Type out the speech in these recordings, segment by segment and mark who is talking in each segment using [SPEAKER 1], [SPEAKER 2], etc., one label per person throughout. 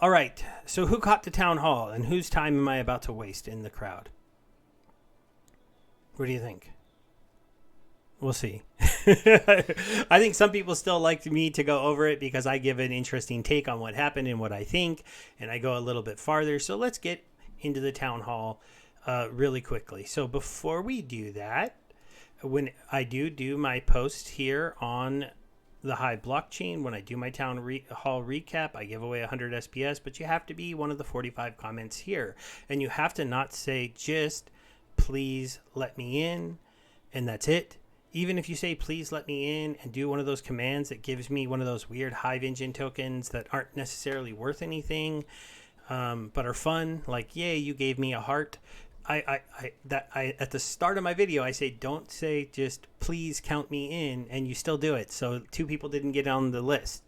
[SPEAKER 1] All right. So who caught the town hall, and whose time am I about to waste in the crowd? What do you think? We'll see. I think some people still like me to go over it because I give an interesting take on what happened and what I think, and I go a little bit farther. So let's get into the town hall really quickly. So before we do that, when I do my post here on the Hive blockchain, when I do my town hall recap, I give away 100 SPS, but you have to be one of the 45 comments here. And you have to not say just please let me in, and that's it. Even if you say please let me in and do one of those commands that gives me one of those weird Hive engine tokens that aren't necessarily worth anything, but are fun, like yay, you gave me a heart. I at the start of my video I say don't say just please count me in, and you still do it. So 2 people didn't get on the list.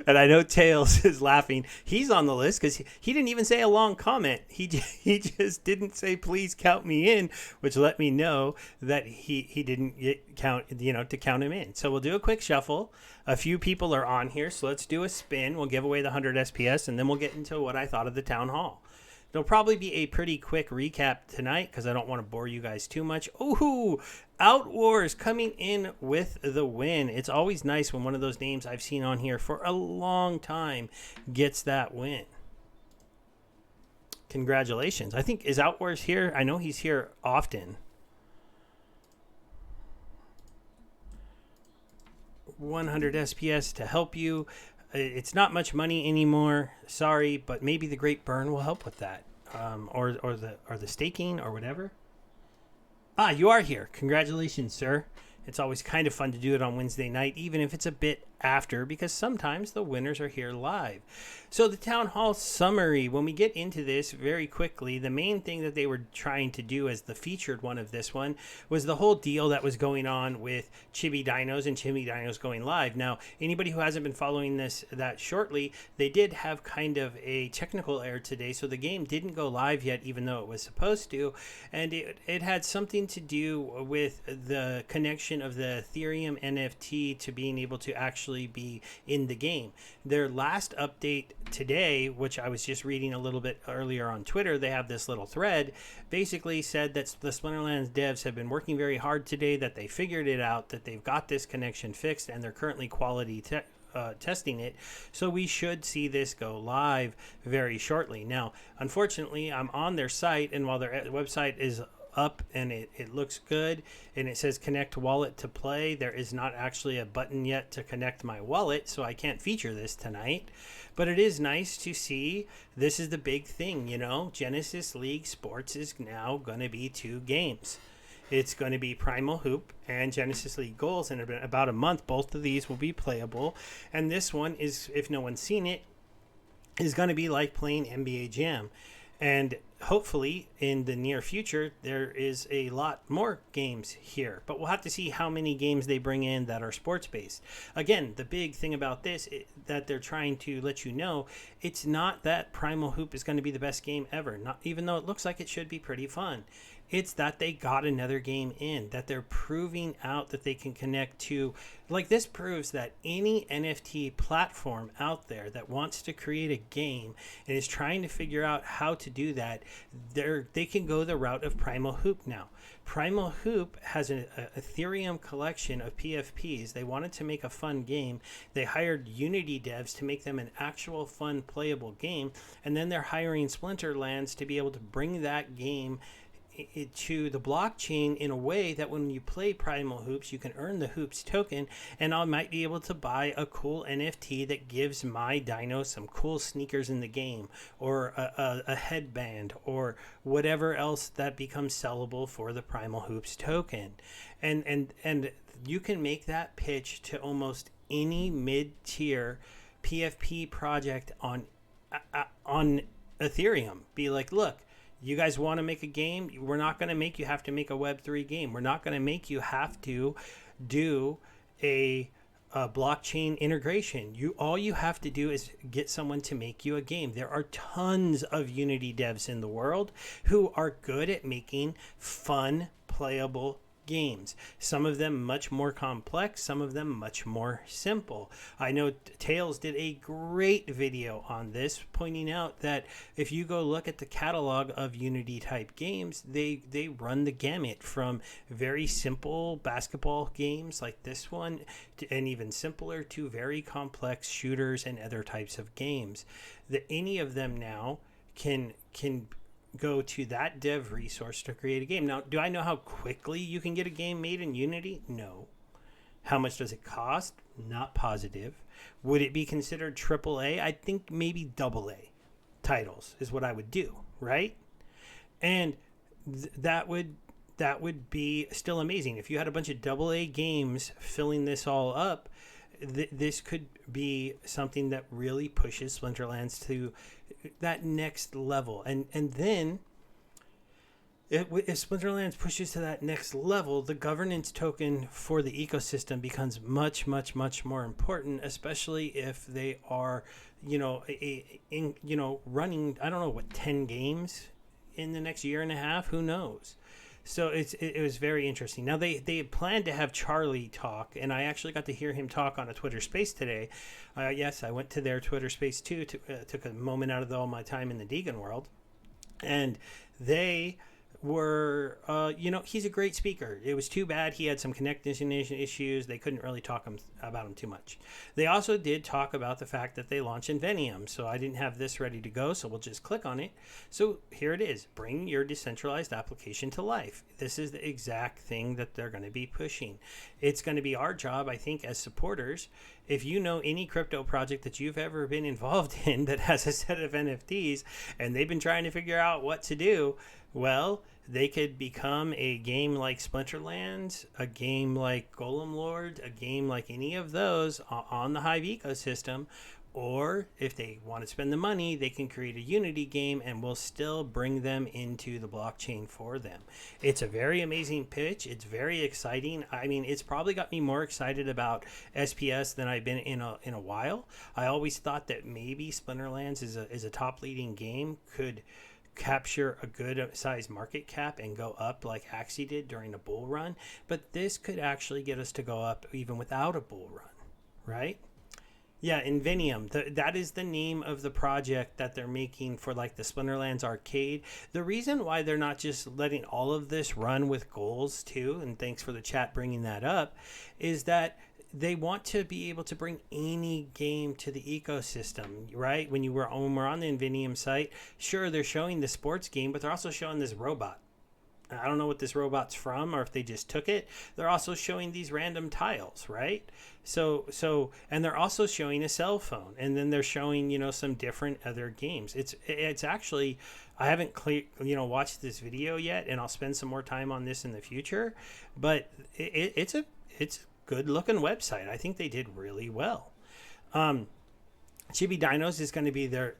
[SPEAKER 1] And I know Tails is laughing. He's on the list because he didn't even say a long comment. He just didn't say please count me in, which let me know that he didn't get to count him in. So we'll do a quick shuffle. A few people are on here, so let's do a spin. We'll give away the 100 SPS, and then we'll get into what I thought of the town hall. It'll probably be a pretty quick recap tonight because I don't want to bore you guys too much. Ooh, Outwars coming in with the win. It's always nice when one of those names I've seen on here for a long time gets that win. Congratulations. I think, is Outwars here? I know he's here often. 100 SPS to help you. It's not much money anymore. Sorry, but maybe the Great Burn will help with that, or the staking or whatever. Ah, you are here. Congratulations, sir. It's always kind of fun to do it on Wednesday night, even if it's a bit after, because sometimes the winners are here live. So the town hall summary, when we get into this very quickly, the main thing that they were trying to do as the featured one of this one was the whole deal that was going on with Chibi Dinos and Chibi Dinos going live. Now, anybody who hasn't been following this that shortly, they did have kind of a technical error today, so the game didn't go live yet, even though it was supposed to, and it had something to do with the connection of the Ethereum NFT to being able to actually be in the game. Their last update today, which I was just reading a little bit earlier on Twitter, they have this little thread, basically said that the Splinterlands devs have been working very hard today, that they figured it out, that they've got this connection fixed, and they're currently quality testing it. So we should see this go live very shortly. Now, unfortunately, I'm on their site, and while their website is up and it looks good and it says connect wallet to play, there is not actually a button yet to connect my wallet, so I can't feature this tonight. But it is nice to see. This is the big thing, Genesis League Sports is now going to be 2 games. It's going to be Primal Hoop and Genesis League Goals, and in about a month both of these will be playable. And this one is, if no one's seen it, is going to be like playing NBA Jam. And hopefully in the near future, there is a lot more games here. But we'll have to see how many games they bring in that are sports-based. Again, the big thing about this that they're trying to let you know, it's not that Primal Hoop is going to be the best game ever, not even though it looks like it should be pretty fun. It's that they got another game in, that they're proving out that they can connect to. Like, this proves that any NFT platform out there that wants to create a game and is trying to figure out how to do that, they can go the route of Primal Hoop now. Primal Hoop has an Ethereum collection of PFPs. They wanted to make a fun game. They hired Unity devs to make them an actual fun playable game, and then they're hiring Splinterlands to be able to bring that game to the blockchain in a way that when you play Primal Hoops, you can earn the Hoops token, and I might be able to buy a cool NFT that gives my dino some cool sneakers in the game, or a headband, or whatever else that becomes sellable for the Primal Hoops token. And you can make that pitch to almost any mid-tier PFP project on Ethereum. Be like, look, you guys want to make a game? We're not going to make you have to make a Web3 game. We're not going to make you have to do a blockchain integration. All you have to do is get someone to make you a game. There are tons of Unity devs in the world who are good at making fun, playable games. Some of them much more complex, some of them much more simple. I know Tails did a great video on this, pointing out that if you go look at the catalog of Unity type games, they run the gamut from very simple basketball games like this one and even simpler to very complex shooters and other types of games. That any of them now can go to that dev resource to create a game. Now, do I know how quickly you can get a game made in Unity? No. How much does it cost? Not positive. Would it be considered AAA? I think maybe AA titles is what I would do, right? And that would be still amazing. If you had a bunch of AA games filling this all up, this could be something that really pushes Splinterlands to that next level. And then if Splinterlands pushes to that next level, the governance token for the ecosystem becomes much, much, much more important, especially if they are, running, I don't know, 10 games in the next year and a half, who knows? So it was very interesting. Now, they planned to have Charlie talk, and I actually got to hear him talk on a Twitter Space today. Yes, I went to their Twitter Space too. Took a moment out of all my time in the Deegan world. And they were, he's a great speaker. It was too bad he had some connection issues. They couldn't really talk about him too much. They also did talk about the fact that they launched in Vinium. So I didn't have this ready to go, so we'll just click on it. So here it is. Bring your decentralized application to life. This is the exact thing that they're going to be pushing. It's going to be our job, I think, as supporters. If you know any crypto project that you've ever been involved in that has a set of NFTs and they've been trying to figure out what to do, well, they could become a game like Splinterlands, a game like Golem Lord, a game like any of those on the Hive ecosystem. Or if they want to spend the money, they can create a Unity game and we'll still bring them into the blockchain for them. It's a very amazing pitch. It's very exciting. I mean, it's probably got me more excited about SPS than I've been in a while. I always thought that maybe Splinterlands is a top leading game, could capture a good size market cap and go up like Axie did during a bull run, but this could actually get us to go up even without a bull run, right? Yeah, Vinium. That is the name of the project that they're making for like the Splinterlands arcade. The reason why they're not just letting all of this run with goals too, and thanks for the chat bringing that up, is that they want to be able to bring any game to the ecosystem, right? When we're on the Vinium site, sure, they're showing the sports game, but they're also showing this robot. I don't know what this robot's from or if they just took it. They're also showing these random tiles, right? So and they're also showing a cell phone, and then they're showing, some different other games. It's actually, I haven't watched this video yet, and I'll spend some more time on this in the future, but it's a good looking website. I think they did really well. Chibi Dinos is going to be their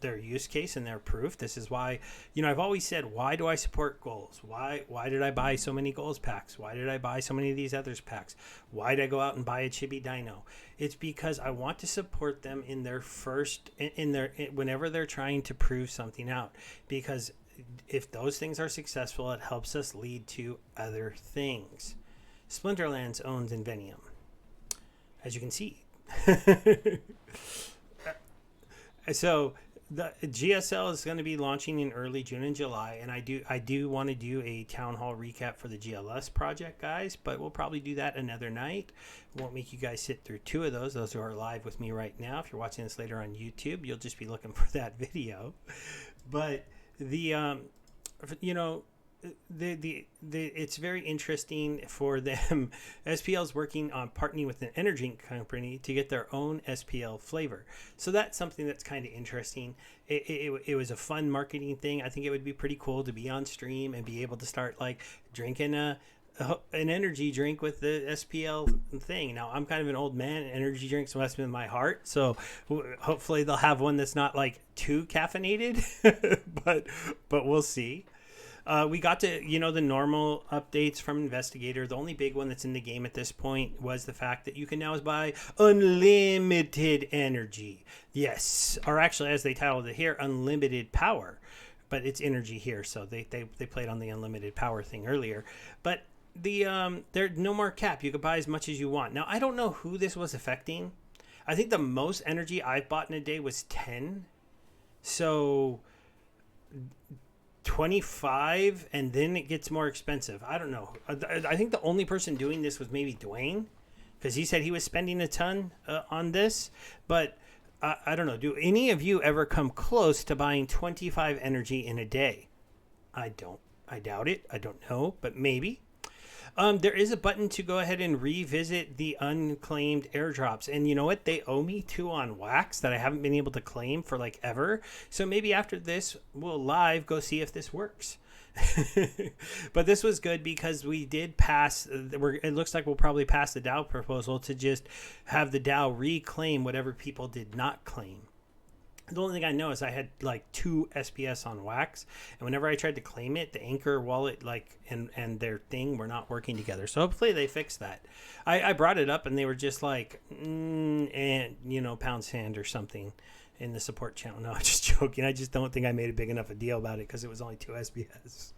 [SPEAKER 1] use case and their proof. This is why, I've always said, why do I support goals? Why did I buy so many goals packs? Why did I buy so many of these others packs? Why did I go out and buy a Chibi Dino? It's because I want to support them in their whenever they're trying to prove something out, because if those things are successful, it helps us lead to other things. Splinterlands owns Vinium, as you can see. So the GSL is going to be launching in early June and July, and I do want to do a town hall recap for the GLS project, guys, but we'll probably do that another night. Won't make you guys sit through two of those who are live with me right now. If you're watching this later on YouTube, you'll just be looking for that video. But it's very interesting for them. SPL is working on partnering with an energy company to get their own SPL flavor. So that's something that's kind of interesting. It was a fun marketing thing. I think it would be pretty cool to be on stream and be able to start like drinking an energy drink with the SPL thing. Now, I'm kind of an old man, and energy drinks must be in my heart, so hopefully they'll have one that's not like too caffeinated, but we'll see. We got to, the normal updates from Investigator. The only big one that's in the game at this point was the fact that you can now buy unlimited energy. Yes, or actually, as they titled it here, unlimited power. but it's energy here, so they played on the unlimited power thing earlier. But there's no more cap. You could buy as much as you want. Now, I don't know who this was affecting. I think the most energy I've bought in a day was 10. So 25, and then it gets more expensive. I don't know. I think the only person doing this was maybe Dwayne, because he said he was spending a ton on this. But I don't know. Do any of you ever come close to buying 25 energy in a day? I don't. I doubt it. I don't know, but maybe. There is a button to go ahead and revisit the unclaimed airdrops. And you know what? They owe me 2 on wax that I haven't been able to claim for like ever. So maybe after this, we'll live go see if this works. But this was good because we did pass. It looks like we'll probably pass the DAO proposal to just have the DAO reclaim whatever people did not claim. The only thing I know is I had like 2 SPS on wax, and whenever I tried to claim it, the Anchor wallet and their thing were not working together. So hopefully they fix that. I brought it up and they were just like, and pound sand or something in the support channel. No, I'm just joking. I just don't think I made a big enough a deal about it because it was only 2 SPS.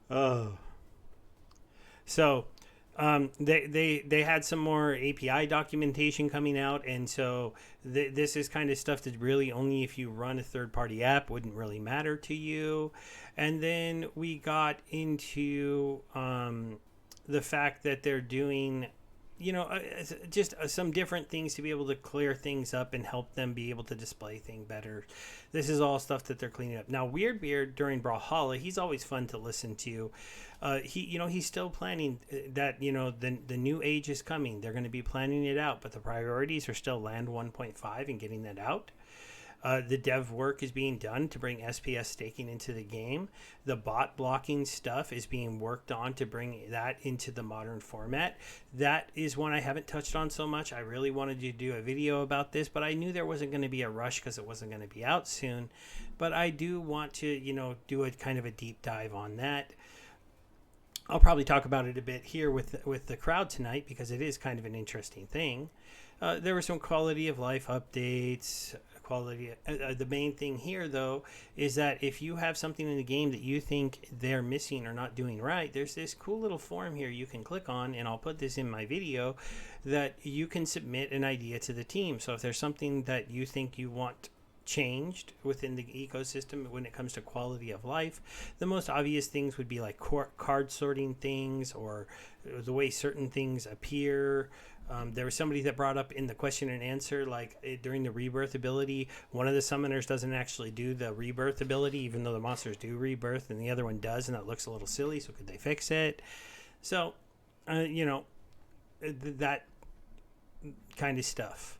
[SPEAKER 1] Oh, so. They had some more API documentation coming out, and so this is kind of stuff that really only if you run a third-party app wouldn't really matter to you. And then we got into the fact that they're doing, just some different things to be able to clear things up and help them be able to display things better. This is all stuff that they're cleaning up. Now, Weird Beard during Brawlhalla, he's always fun to listen to. He's still planning that, the new age is coming. They're going to be planning it out, but the priorities are still Land 1.5 and getting that out. The dev work is being done to bring SPS staking into the game. The bot blocking stuff is being worked on to bring that into the modern format. That is one I haven't touched on so much. I really wanted to do a video about this, but I knew there wasn't going to be a rush because it wasn't going to be out soon. But I do want to, do a kind of a deep dive on that. I'll probably talk about it a bit here with the crowd tonight because it is kind of an interesting thing. There were some quality of life updates. The main thing here, though, is that if you have something in the game that you think they're missing or not doing right, there's this cool little form here you can click on, and I'll put this in my video, that you can submit an idea to the team. So if there's something that you think you want changed within the ecosystem when it comes to quality of life, the most obvious things would be like card sorting things or the way certain things appear. There was somebody that brought up in the question and answer, during the rebirth ability, one of the summoners doesn't actually do the rebirth ability, even though the monsters do rebirth, and the other one does, and that looks a little silly, so could they fix it? So, that kind of stuff.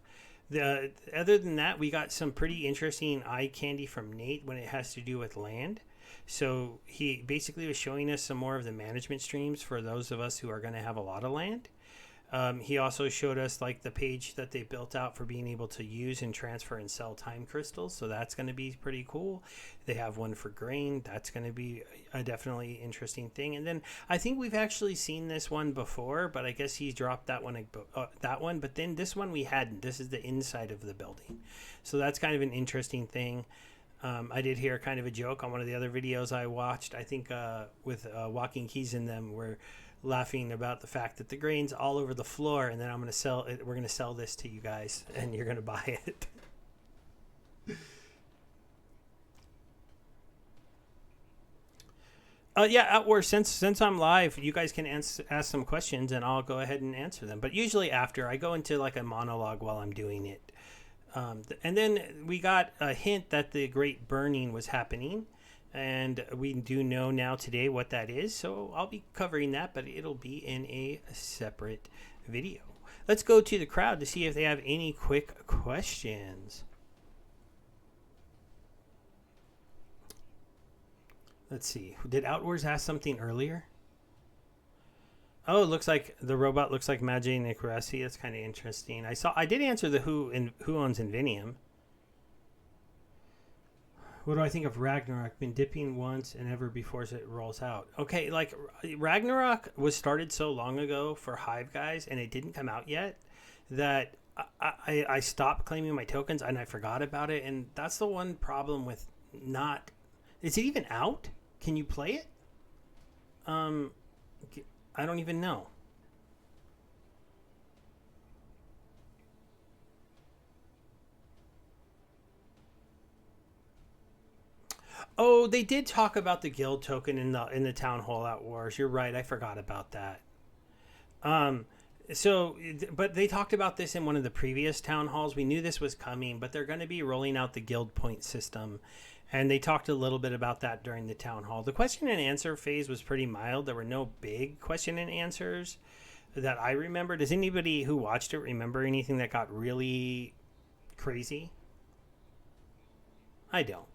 [SPEAKER 1] Other than that, we got some pretty interesting eye candy from Nate when it has to do with land. So he basically was showing us some more of the management streams for those of us who are going to have a lot of land. He also showed us the page that they built out for being able to use and transfer and sell time crystals. So that's going to be pretty cool. They have one for grain. That's going to be a definitely interesting thing. And then I think we've actually seen this one before, but I guess he dropped that one. But then this one we hadn't. This is the inside of the building. So that's kind of an interesting thing. I did hear kind of a joke on one of the other videos I watched. I think with Walking Keys in them, where laughing about the fact that the grain's all over the floor, and then I'm going to sell it. We're going to sell this to you guys, and you're going to buy it. Or since I'm live, you guys can ask some questions, and I'll go ahead and answer them. But usually after, I go into a monologue while I'm doing it. And then we got a hint that the Great Burning was happening. And we do know now today what that is, so I'll be covering that, but it'll be in a separate video. Let's go to the crowd to see if they have any quick questions. Let's see. Did Outwars ask something earlier? Oh, it looks like the robot looks like Magi Nicarasi. That's kind of interesting. I did answer the who owns Vinium. What do I think of Ragnarok? Been dipping once and ever before it rolls out. Okay, Ragnarok was started so long ago for Hive guys, and it didn't come out yet, that I stopped claiming my tokens and I forgot about it. And that's the one problem with not. Is it even out? Can you play it? Um, I don't even know. Oh, they did talk about the guild token in the town hall at Wars. You're right. I forgot about that. Um, so, but they talked about this in one of the previous town halls. We knew this was coming, but they're going to be rolling out the guild point system. And they talked a little bit about that during the town hall. The question and answer phase was pretty mild. There were no big question and answers that I remember. Does anybody who watched it remember anything that got really crazy? I don't.